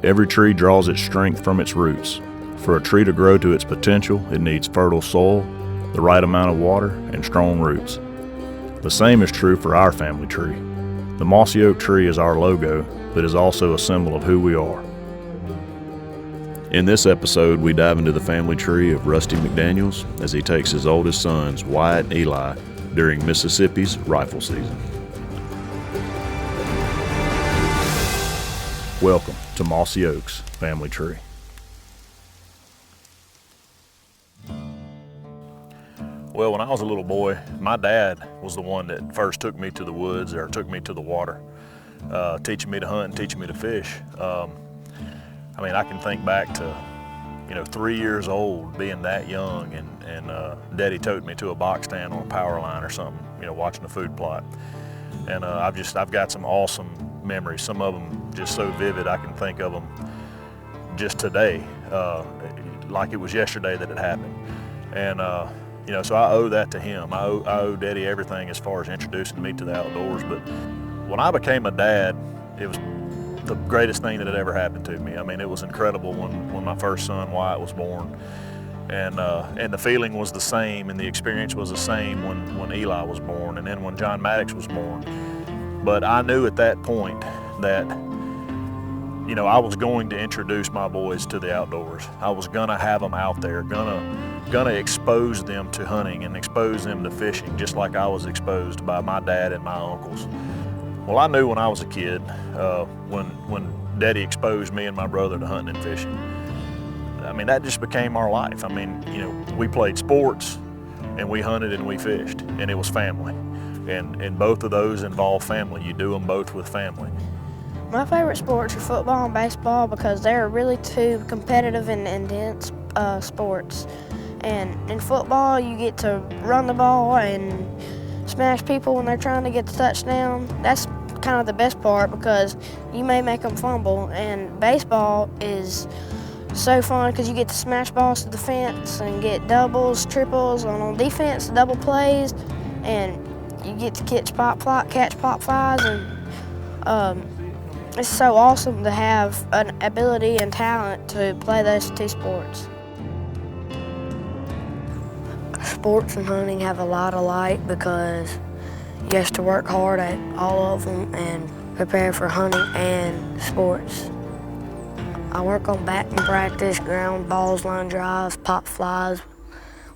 Every tree draws its strength from its roots. For a tree to grow to its potential, it needs fertile soil, the right amount of water, and strong roots. The same is true for our family tree. The Mossy Oak tree is our logo, but is also a symbol of who we are. In this episode, we dive into the family tree of Rusty McDaniels as he takes his oldest sons, Wyatt and Eli, during Mississippi's rifle season. Welcome to Mossy Oak's family tree. Well, when I was a little boy, my dad was the one that first took me to the woods or took me to the water, teaching me to hunt and teaching me to fish. I can think back to, 3 years old, being that young, and Daddy towed me to a box stand on a power line or something, watching the food plot. And I've got some awesome memories. Some of them just so vivid I can think of them just today, like it was yesterday that it happened. And so I owe that to him. I owe Daddy everything as far as introducing me to the outdoors. But when I became a dad, it was the greatest thing that had ever happened to me. It was incredible when my first son, Wyatt, was born. And the feeling was the same, and the experience was the same when Eli was born, and then when John Maddox was born. But I knew at that point that, I was going to introduce my boys to the outdoors. I was gonna have them out there, gonna expose them to hunting and expose them to fishing, just like I was exposed by my dad and my uncles. Well, I knew when I was a kid, when Daddy exposed me and my brother to hunting and fishing, that just became our life. We played sports, and we hunted and we fished, and it was family. And both of those involve family. You do them both with family. My favorite sports are football and baseball because they're really two competitive and intense sports. And in football, you get to run the ball and smash people when they're trying to get the touchdown. That's kind of the best part because you may make them fumble. And baseball is so fun because you get to smash balls to the fence and get doubles, triples, and on defense, double plays, and you get to catch pop flies, and it's so awesome to have an ability and talent to play those two sports. Sports and hunting have a lot alike because you have to work hard at all of them and prepare for hunting and sports. I work on batting practice, ground balls, line drives, pop flies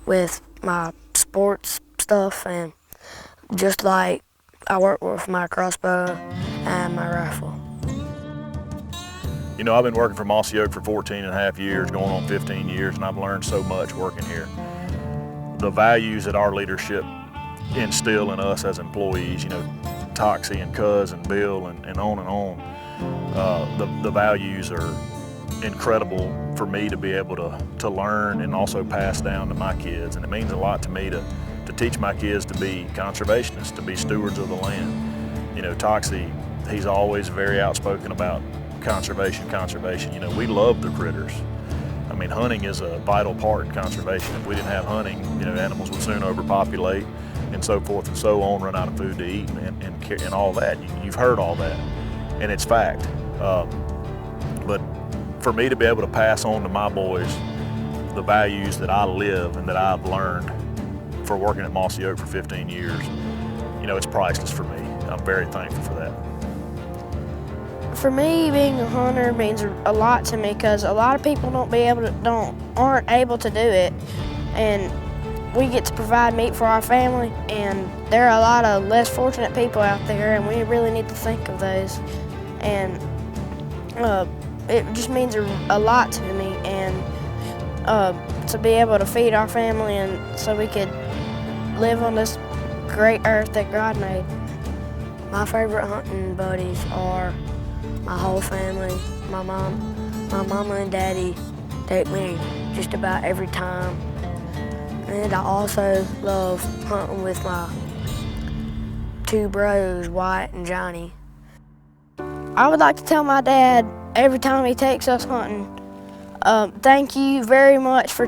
with my sports stuff, and just like I work with my crossbow and my rifle. I've been working for Mossy Oak for 14 and a half years, going on 15 years, and I've learned so much working here. The values that our leadership instill in us as employees, Toxie and Cuz and Bill and on, the values are incredible for me to be able to learn and also pass down to my kids. And it means a lot to me to teach my kids to be conservationists, to be stewards of the land. Toxie, he's always very outspoken about conservation. We love the critters. Hunting is a vital part in conservation. If we didn't have hunting, animals would soon overpopulate and so forth and so on, run out of food to eat and all that. You've heard all that, and it's fact. But for me to be able to pass on to my boys the values that I live and that I've learned for working at Mossy Oak for 15 years, it's priceless for me. I'm very thankful for that. For me, being a hunter means a lot to me because a lot of people aren't able to do it, and we get to provide meat for our family, and there are a lot of less fortunate people out there, and we really need to think of those. And it just means a lot to me, and to be able to feed our family and so we could live on this great earth that God made. My favorite hunting buddies are my whole family. My mama and daddy take me just about every time. And I also love hunting with my two bros, Wyatt and Johnny. I would like to tell my dad every time he takes us hunting, thank you very much for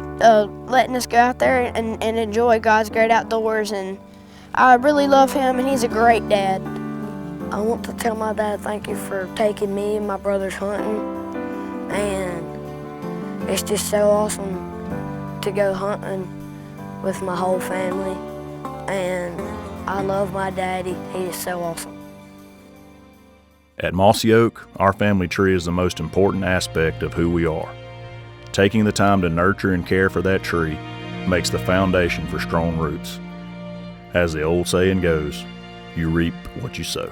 letting us go out there and enjoy God's great outdoors. And I really love him, and he's a great dad. I want to tell my dad thank you for taking me and my brothers hunting, and it's just so awesome to go hunting with my whole family, and I love my daddy. He is so awesome. At Mossy Oak, our family tree is the most important aspect of who we are. Taking the time to nurture and care for that tree makes the foundation for strong roots. As the old saying goes, you reap what you sow.